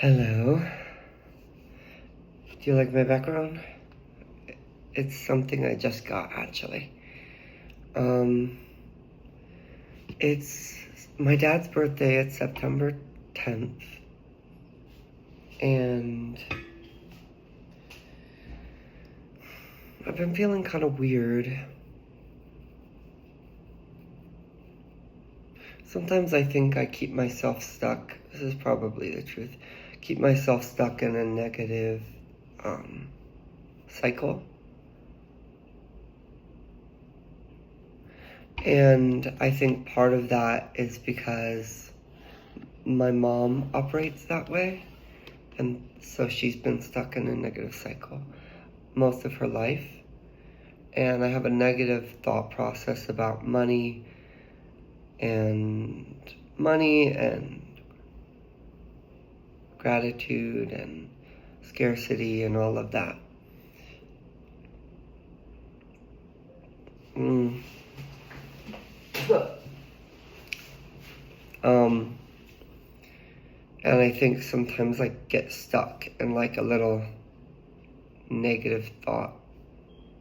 Hello. Do you like my background? It's something I just got, actually. It's my dad's birthday. It's September 10th. And I've been feeling kind of weird. Sometimes I think I keep myself stuck. This is probably the truth. Keep myself stuck in a negative cycle. And I think part of that is because my mom operates that way. And so she's been stuck in a negative cycle most of her life. And I have a negative thought process about money and gratitude and scarcity and all of that. And I think sometimes I get stuck in like a little negative thought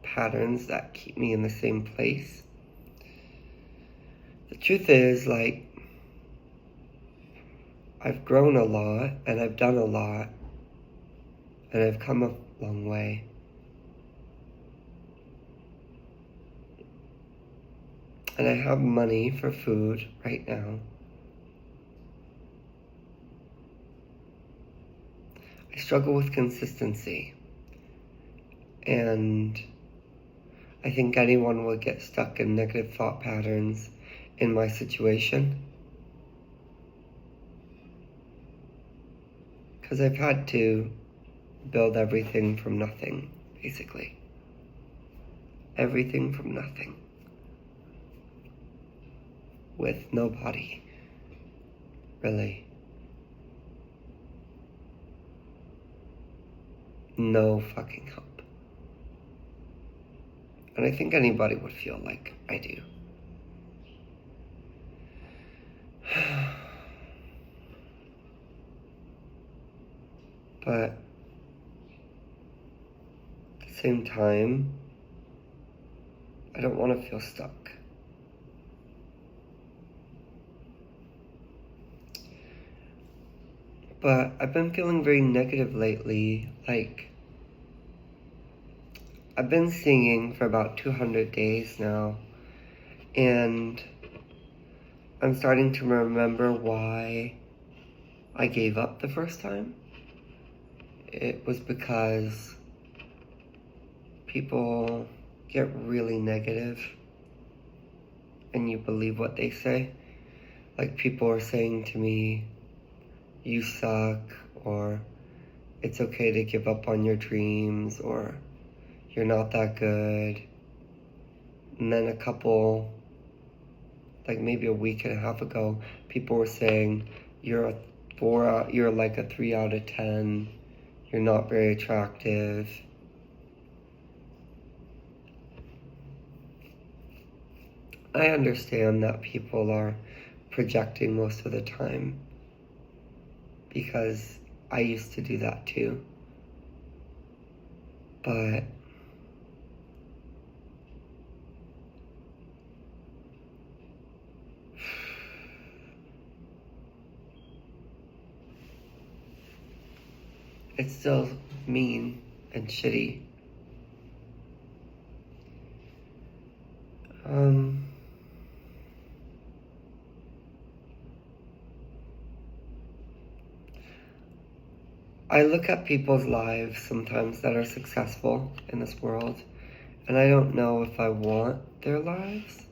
patterns that keep me in the same place. The truth is, like, I've grown a lot and I've done a lot and I've come a long way. And I have money for food right now. I struggle with consistency. And I think anyone would get stuck in negative thought patterns in my situation. Because I've had to build everything from nothing, basically. Everything from nothing. With nobody, really. No fucking help. And I think anybody would feel like I do. But at the same time, I don't want to feel stuck. But I've been feeling very negative lately. Like, I've been singing for about 200 days now, and I'm starting to remember why I gave up the first time. It was because people get really negative and you believe what they say. Like, people are saying to me, you suck, or it's okay to give up on your dreams, or you're not that good. And then maybe a week and a half ago, people were saying, you're like a 3 out of 10. You're not very attractive. I understand that people are projecting most of the time, because I used to do that too. But it's still mean and shitty. I look at people's lives sometimes that are successful in this world, and I don't know if I want their lives.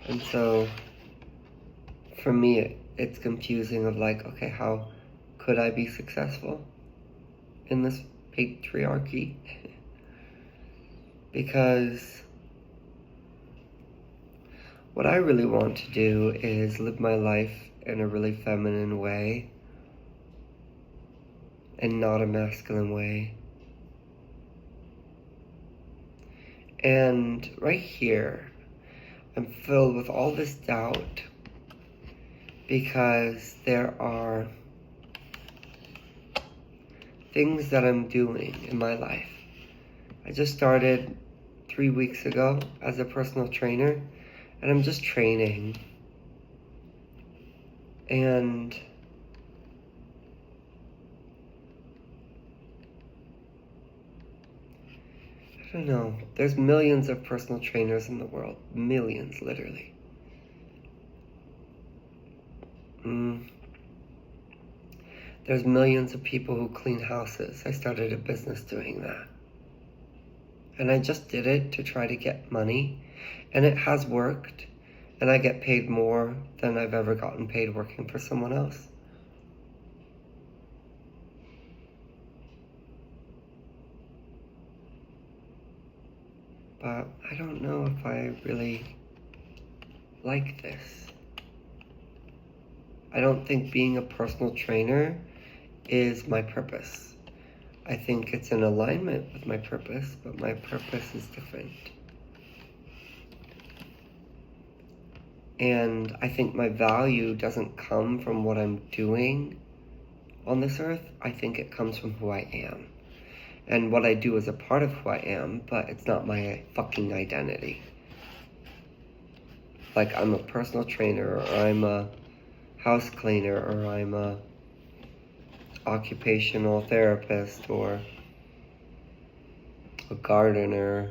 And so, for me, it's confusing of like, okay, how could I be successful in this patriarchy? Because what I really want to do is live my life in a really feminine way and not a masculine way. And right here, I'm filled with all this doubt because there are things that I'm doing in my life. I just started 3 weeks ago as a personal trainer, and I'm just training. And I don't know, there's millions of personal trainers in the world. Millions, literally. There's millions of people who clean houses. I started a business doing that. And I just did it to try to get money. And it has worked. And I get paid more than I've ever gotten paid working for someone else. But I don't know if I really like this. I don't think being a personal trainer is my purpose. I think it's in alignment with my purpose, but my purpose is different. And I think my value doesn't come from what I'm doing on this earth. I think it comes from who I am. And what I do is a part of who I am, but it's not my fucking identity. Like, I'm a personal trainer, or I'm a house cleaner, or I'm a occupational therapist, or a gardener.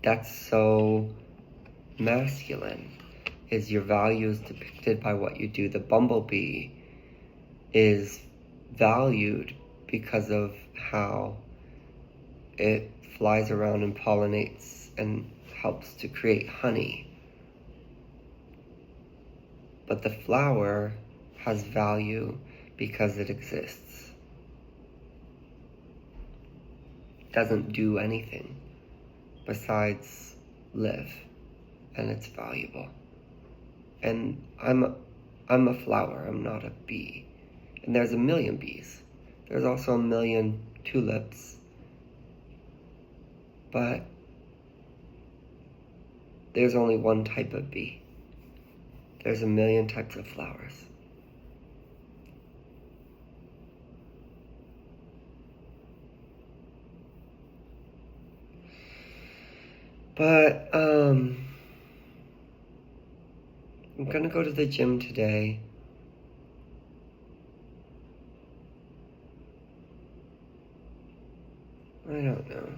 That's so masculine. Is your values depicted by what you do? The bumblebee is valued because of how it flies around and pollinates and helps to create honey. But the flower has value because it exists. It doesn't do anything besides live, and it's valuable. And I'm a flower, I'm not a bee. And there's a million bees. There's also a million tulips. But there's only one type of bee. There's a million types of flowers. But, I'm gonna go to the gym today. I don't know.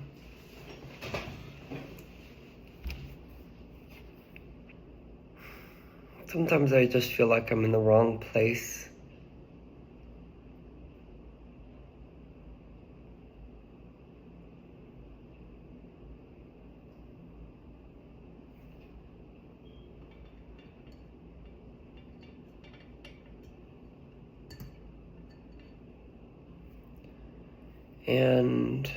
Sometimes I just feel like I'm in the wrong place. And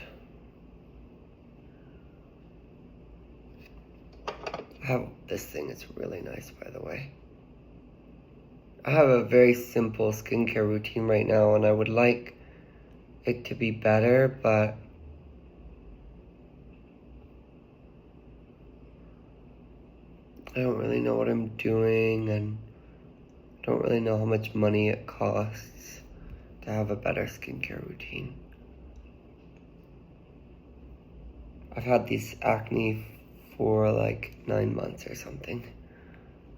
this thing is really nice, by the way. I have a very simple skincare routine right now, and I would like it to be better, but I don't really know what I'm doing, and I don't really know how much money it costs to have a better skincare routine. I've had this acne for like 9 months or something.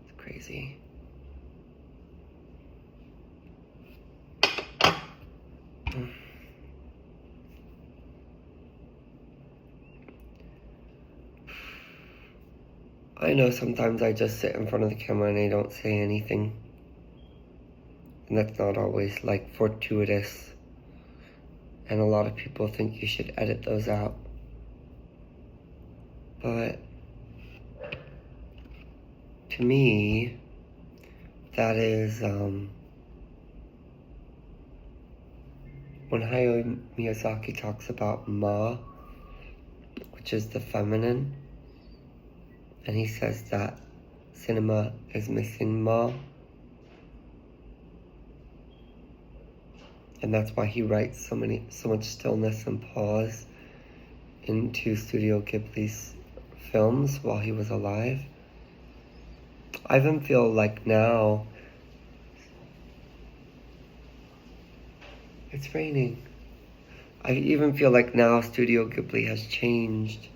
It's crazy. I know sometimes I just sit in front of the camera and I don't say anything. And that's not always like fortuitous. And a lot of people think you should edit those out. But to me, that is when Hayao Miyazaki talks about Ma, which is the feminine, and he says that cinema is missing Ma. And that's why he writes so much stillness and pause into Studio Ghibli's films while he was alive. I even feel like now It's raining. I even feel like now Studio Ghibli has changed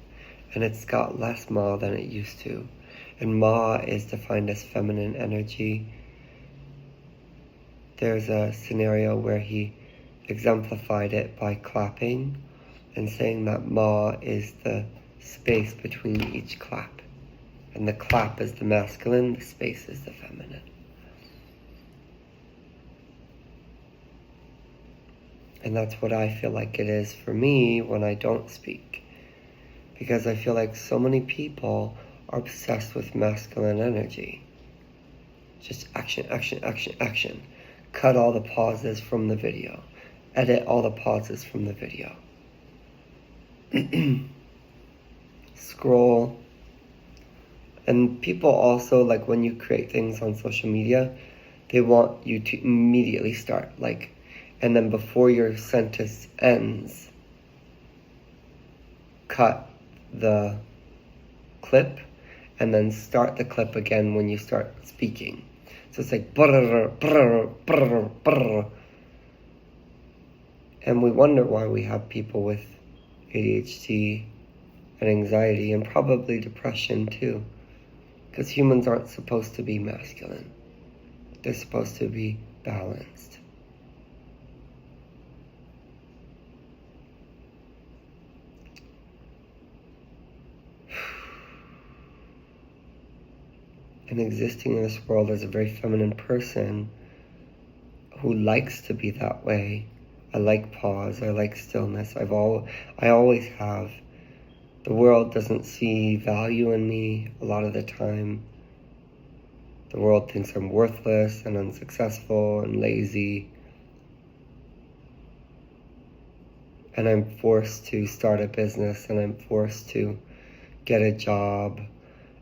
and it's got less Ma than it used to. And Ma is defined as feminine energy. There's a scenario where he exemplified it by clapping and saying that Ma is the space between each clap. And the clap is the masculine, the space is the feminine. And that's what I feel like it is for me when I don't speak. Because I feel like so many people are obsessed with masculine energy. Just action, action, action, action. Cut all the pauses from the video. Edit all the pauses from the video. Scroll. And people also, like when you create things on social media, they want you to immediately start. And then before your sentence ends, cut the clip and then start the clip again when you start speaking. So it's like brr, brr, brr, brr. And we wonder why we have people with ADHD and anxiety and probably depression too. Because humans aren't supposed to be masculine. They're supposed to be balanced. And existing in this world as a very feminine person who likes to be that way. I like pause, I like stillness. I always have. The world doesn't see value in me a lot of the time. The world thinks I'm worthless and unsuccessful and lazy. And I'm forced to start a business and I'm forced to get a job.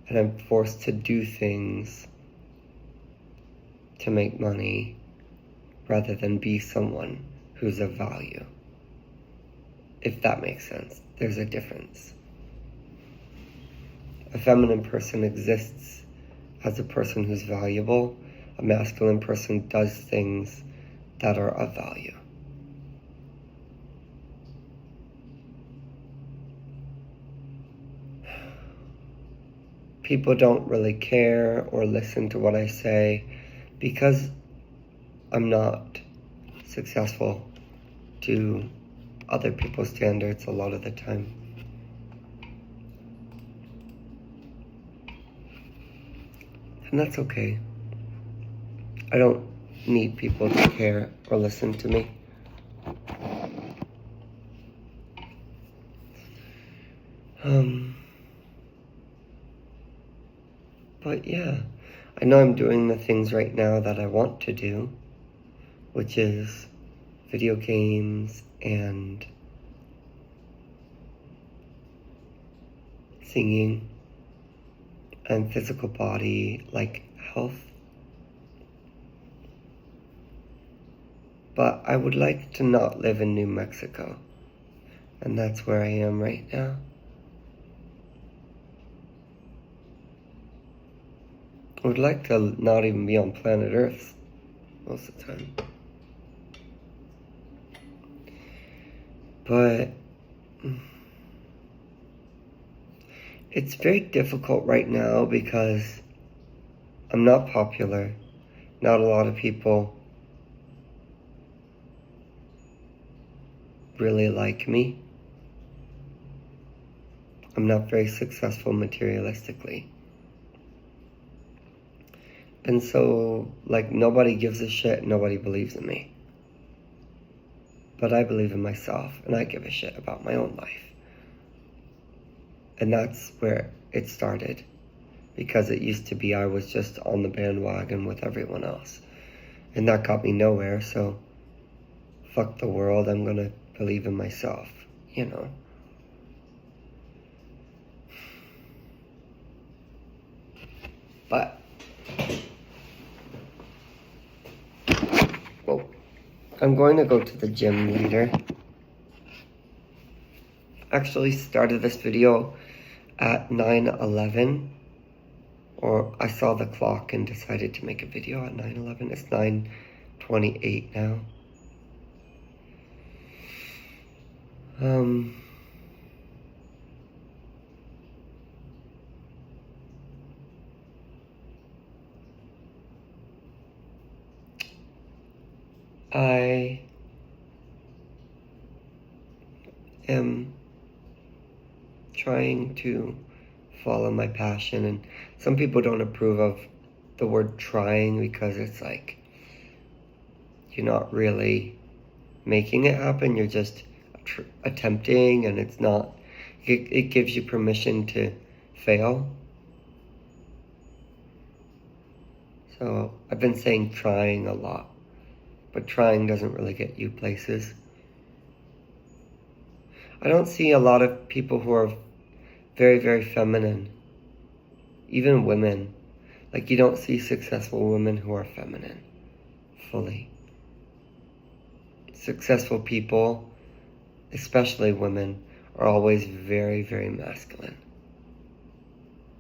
And I'm forced to do things to make money rather than be someone who's of value. If that makes sense, there's a difference. A feminine person exists as a person who's valuable. A masculine person does things that are of value. People don't really care or listen to what I say because I'm not successful to other people's standards a lot of the time. And that's okay. I don't need people to care or listen to me. But yeah, I know I'm doing the things right now that I want to do, which is video games and singing and physical body, like health. But I would like to not live in New Mexico, and that's where I am right now. I would like to not even be on planet Earth most of the time. But it's very difficult right now because I'm not popular. Not a lot of people really like me. I'm not very successful materialistically. And so, nobody gives a shit, nobody believes in me. But I believe in myself, and I give a shit about my own life. And that's where it started. Because it used to be I was just on the bandwagon with everyone else. And that got me nowhere, so fuck the world, I'm gonna believe in myself, you know. But I'm going to go to the gym later. Actually started this video at 9:11, or I saw the clock and decided to make a video at 9:11. It's 9:28 now. Um, I am trying to follow my passion, and some people don't approve of the word trying because it's like you're not really making it happen, you're just attempting, and it's not, it gives you permission to fail. So I've been saying trying a lot, but trying doesn't really get you places. I don't see a lot of people who are very, very feminine, even women. Like, you don't see successful women who are feminine fully. Successful people, especially women, are always very, very masculine.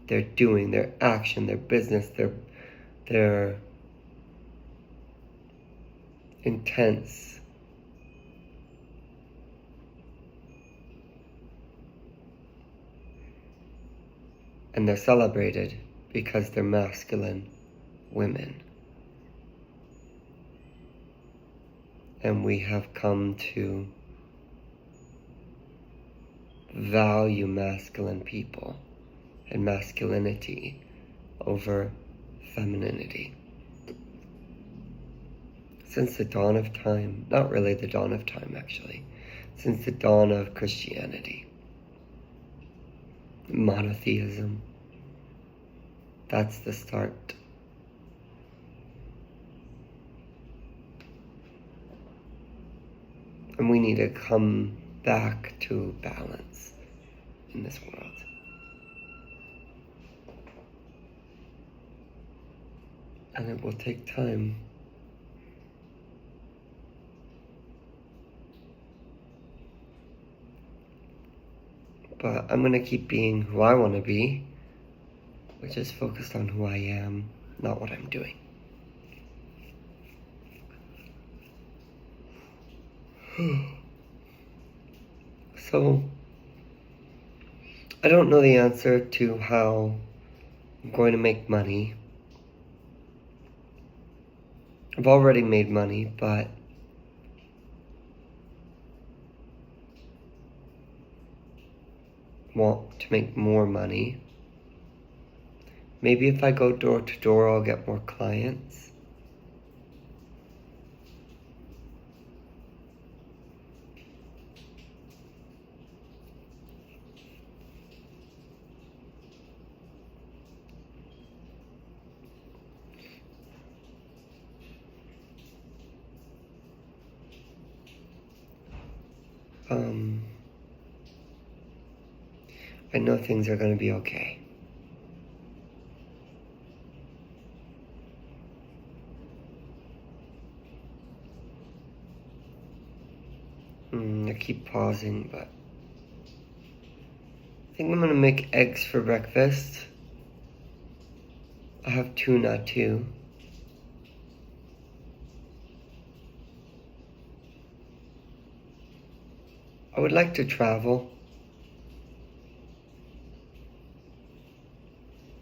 Their doing, their action, their business, their intense. And they're celebrated because they're masculine women. And we have come to value masculine people and masculinity over femininity. Since the dawn of time, not really the dawn of time actually, since the dawn of Christianity, monotheism, that's the start. And we need to come back to balance in this world. And it will take time. But I'm gonna keep being who I wanna be, which is focused on who I am, not what I'm doing. So, I don't know the answer to how I'm going to make money. I've already made money, but want to make more money. Maybe if I go door to door, I'll get more clients. I know things are going to be okay. I keep pausing, but I think I'm going to make eggs for breakfast. I have tuna too. I would like to travel.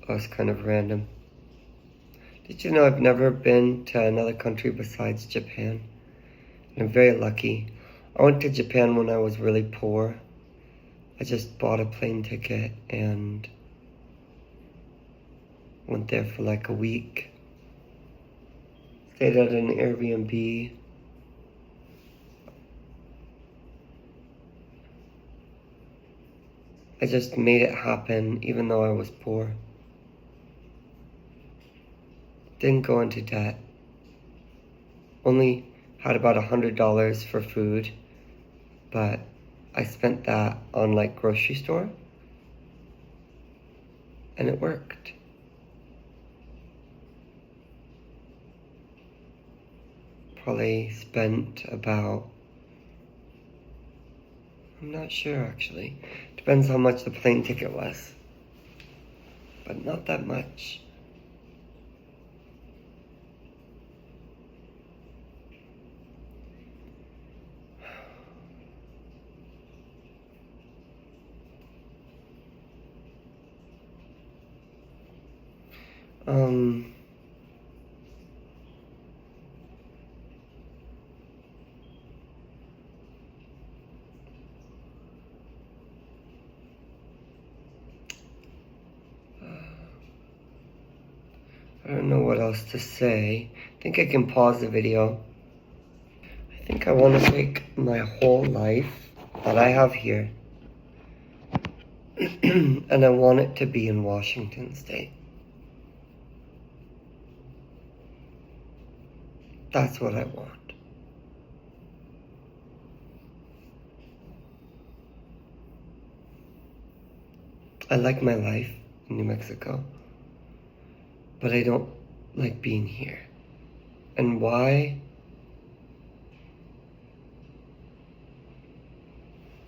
Oh, it's kind of random. Did you know I've never been to another country besides Japan? And I'm very lucky. I went to Japan when I was really poor. I just bought a plane ticket and went there for like a week. Stayed at an Airbnb. I just made it happen even though I was poor. Didn't go into debt. Only had about $100 for food, but I spent that on like grocery store, and it worked. Probably spent about, I'm not sure actually. Depends how much the plane ticket was, but not that much. Um, I don't know what else to say. I think I can pause the video. I think I want to take my whole life that I have here and I want it to be in Washington State. That's what I want. I like my life in New Mexico, but I don't like being here. And why?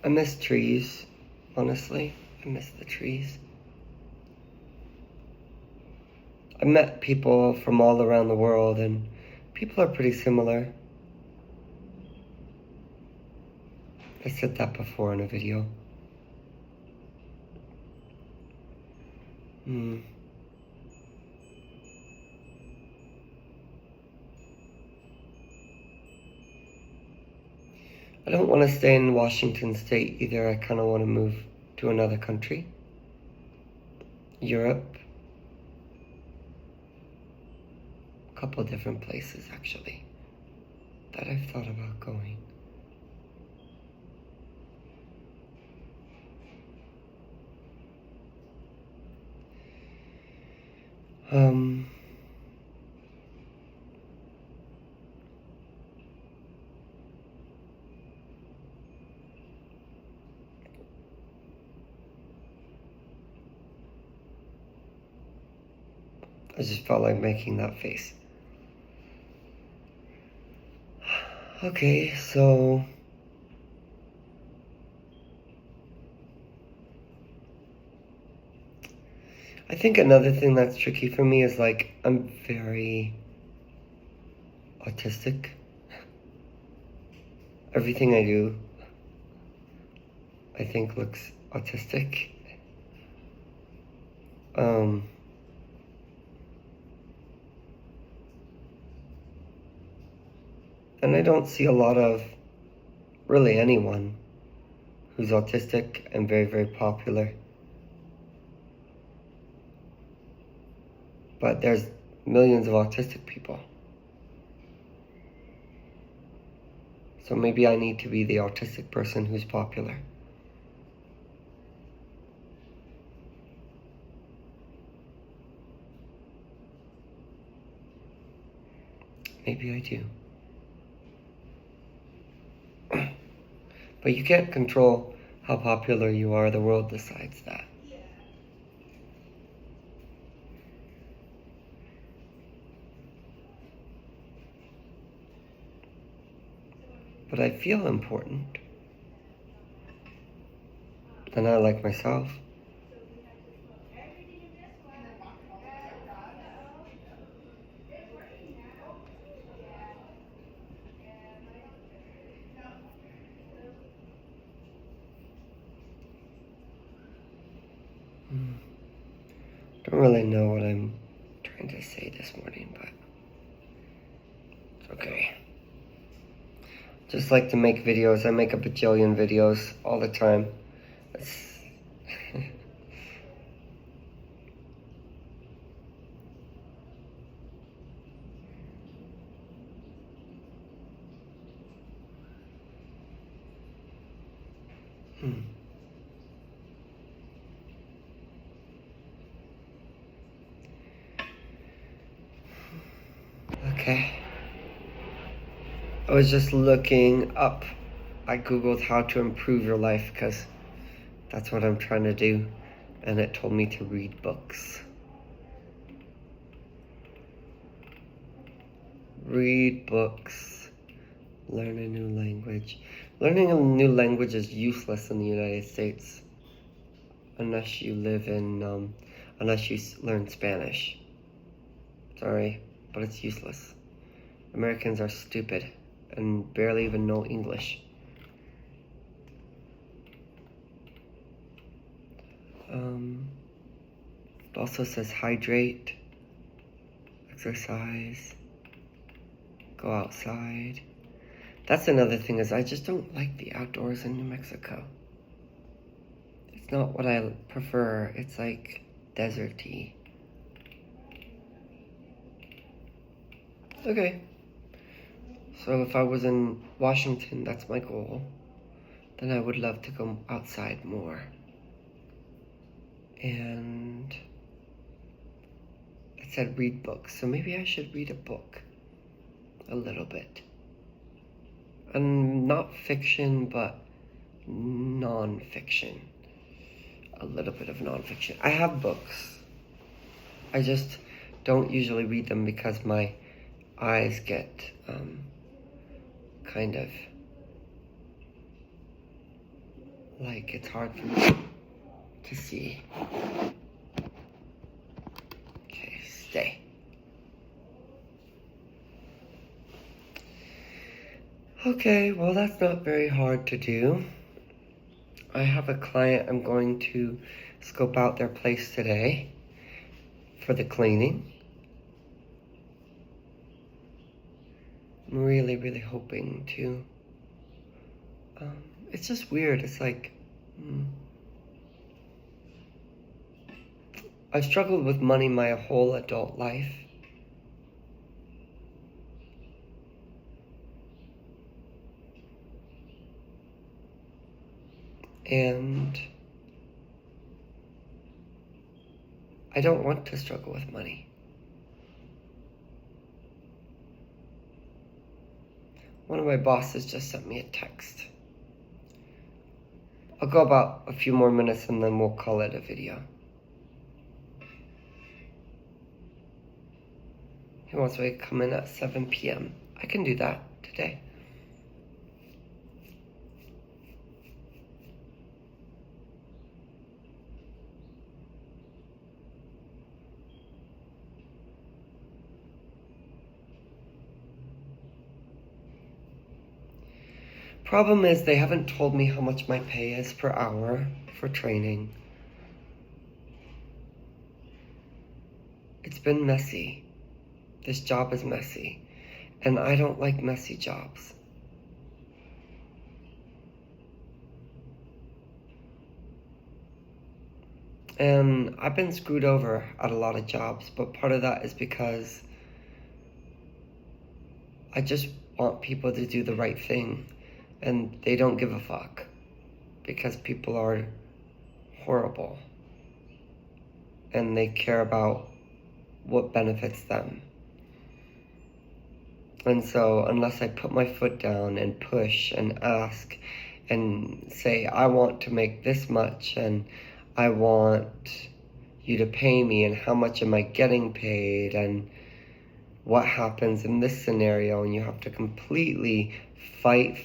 I miss trees, honestly. I miss the trees. I met people from all around the world, and people are pretty similar. I said that before in a video. I don't want to stay in Washington State either. I kind of want to move to another country. Europe. A couple of different places, actually, that I've thought about going. I just felt like making that face. Okay, so I think another thing that's tricky for me is like I'm very autistic. Everything I do, I think looks autistic. And I don't see a lot of really anyone who's autistic and very, very popular. But there's millions of autistic people. So maybe I need to be the autistic person who's popular. Maybe I do. But you can't control how popular you are. The world decides that. But I feel important. And I like myself. Don't really know what I'm trying to say this morning, but it's okay. Just like to make videos. I make a bajillion videos all the time. Okay. I was just looking up. I googled how to improve your life because that's what I'm trying to do. And it told me to read books. Read books. Learn a new language. Learning a new language is useless in the United States. Unless you live in, unless you learn Spanish. Sorry, but it's useless. Americans are stupid and barely even know English. It also says hydrate. exercise, go outside. That's another thing, is I just don't like the outdoors in New Mexico. It's not what I prefer. It's like deserty. Okay. So if I was in Washington, that's my goal, then I would love to go outside more. And it said read books, so maybe I should read a book a little bit. And not fiction, but non-fiction. A little bit of non-fiction. I have books. I just don't usually read them because my eyes get kind of like it's hard for me to see. Okay, stay. Okay, well, that's not very hard to do. I have a client I'm going to scope out their place today for the cleaning. I'm really, really hoping to. It's just weird. It's like, I've struggled with money my whole adult life. And I don't want to struggle with money. One of my bosses just sent me a text. I'll go about a few more minutes and then we'll call it a video. He wants me to come in at 7 p.m. I can do that today. Problem is, they haven't told me how much my pay is per hour for training. It's been messy. This job is messy. And I don't like messy jobs. And I've been screwed over at a lot of jobs, but part of that is because I just want people to do the right thing. And they don't give a fuck because people are horrible and they care about what benefits them. And so unless I put my foot down and push and ask and say, I want to make this much and I want you to pay me, and how much am I getting paid, and what happens in this scenario, and you have to completely fight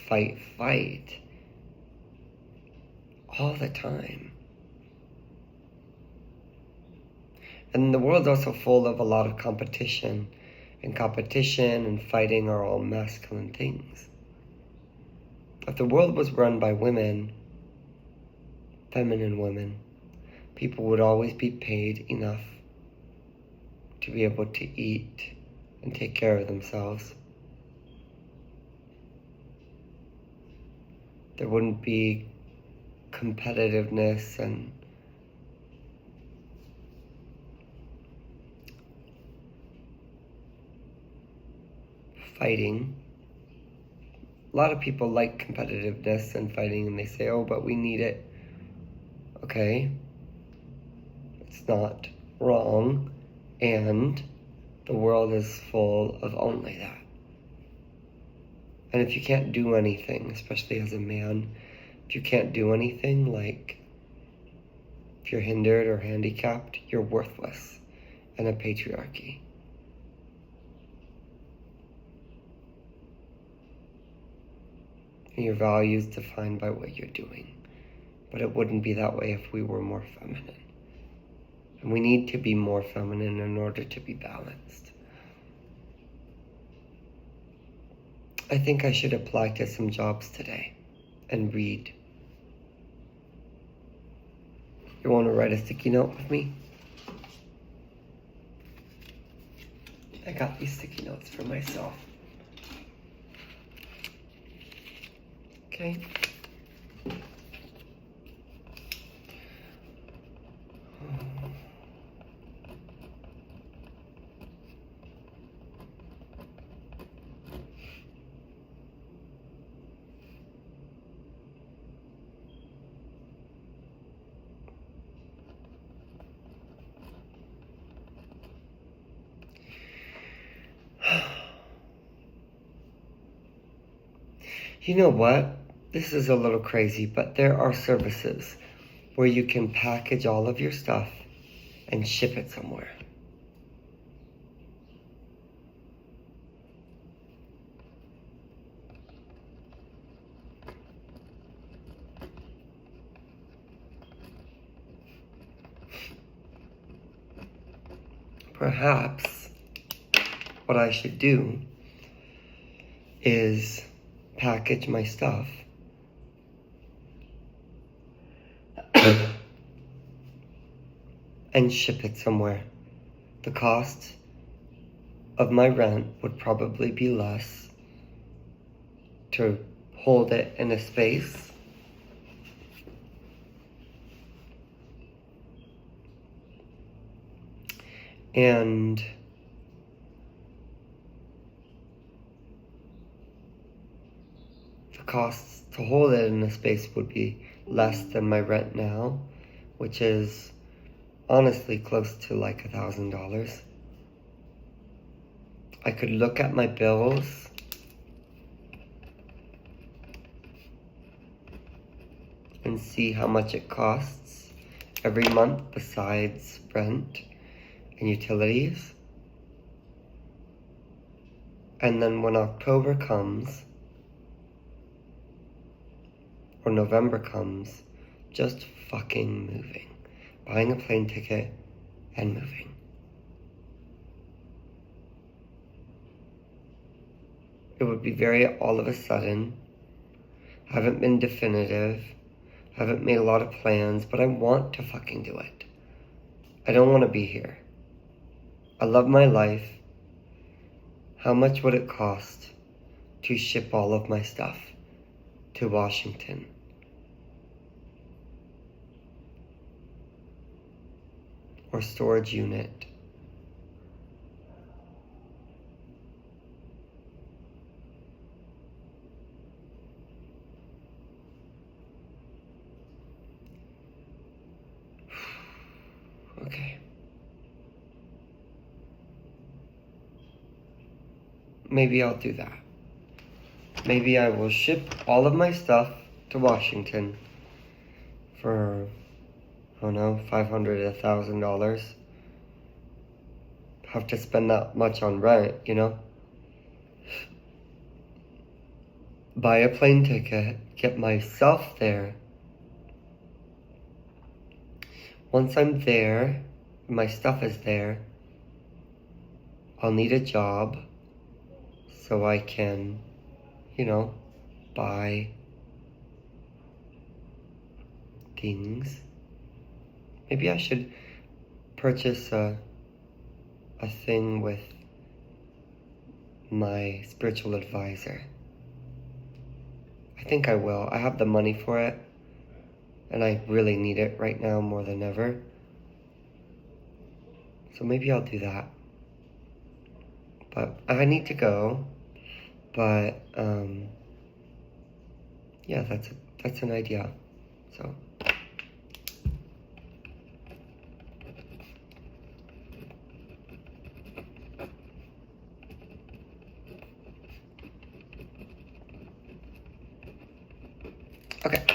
all the time. And the world's also full of a lot of competition, and competition and fighting are all masculine things. If the world was run by women, feminine women, people would always be paid enough to be able to eat and take care of themselves. There wouldn't be competitiveness and fighting. A lot of people like competitiveness and fighting, and they say, oh, but we need it. Okay. It's not wrong, and the world is full of only that. And if you can't do anything, especially as a man, if you can't do anything, like if you're hindered or handicapped, you're worthless in a patriarchy. And your value is defined by what you're doing. But it wouldn't be that way if we were more feminine. And we need to be more feminine in order to be balanced. I think I should apply to some jobs today and read. You want to write a sticky note with me? I got these sticky notes for myself. Okay. You know what? This is a little crazy, but there are services where you can package all of your stuff and ship it somewhere. Perhaps what I should do is package my stuff and ship it somewhere. The cost of my rent would probably be less to hold it in a space. And the costs to hold it in a space would be less than my rent now, which is honestly close to like $1,000. I could look at my bills and see how much it costs every month besides rent and utilities. And then when October comes, or November comes, just fucking moving. Buying a plane ticket and moving. It would be very all of a sudden. Haven't been definitive. Haven't made a lot of plans, but I want to fucking do it. I don't want to be here. I love my life. How much would it cost to ship all of my stuff to Washington? Or storage unit? Okay. Maybe I'll do that. Maybe I will ship all of my stuff to Washington for, I don't know, $500, $1,000. Have to spend that much on rent, you know? Buy a plane ticket, get myself there. Once I'm there, my stuff is there, I'll need a job so I can, you know, buy things. Maybe I should purchase a thing with my spiritual advisor. I think I will. I have the money for it, and I really need it right now more than ever. So maybe I'll do that. But I need to go. But yeah, that's an idea. So okay.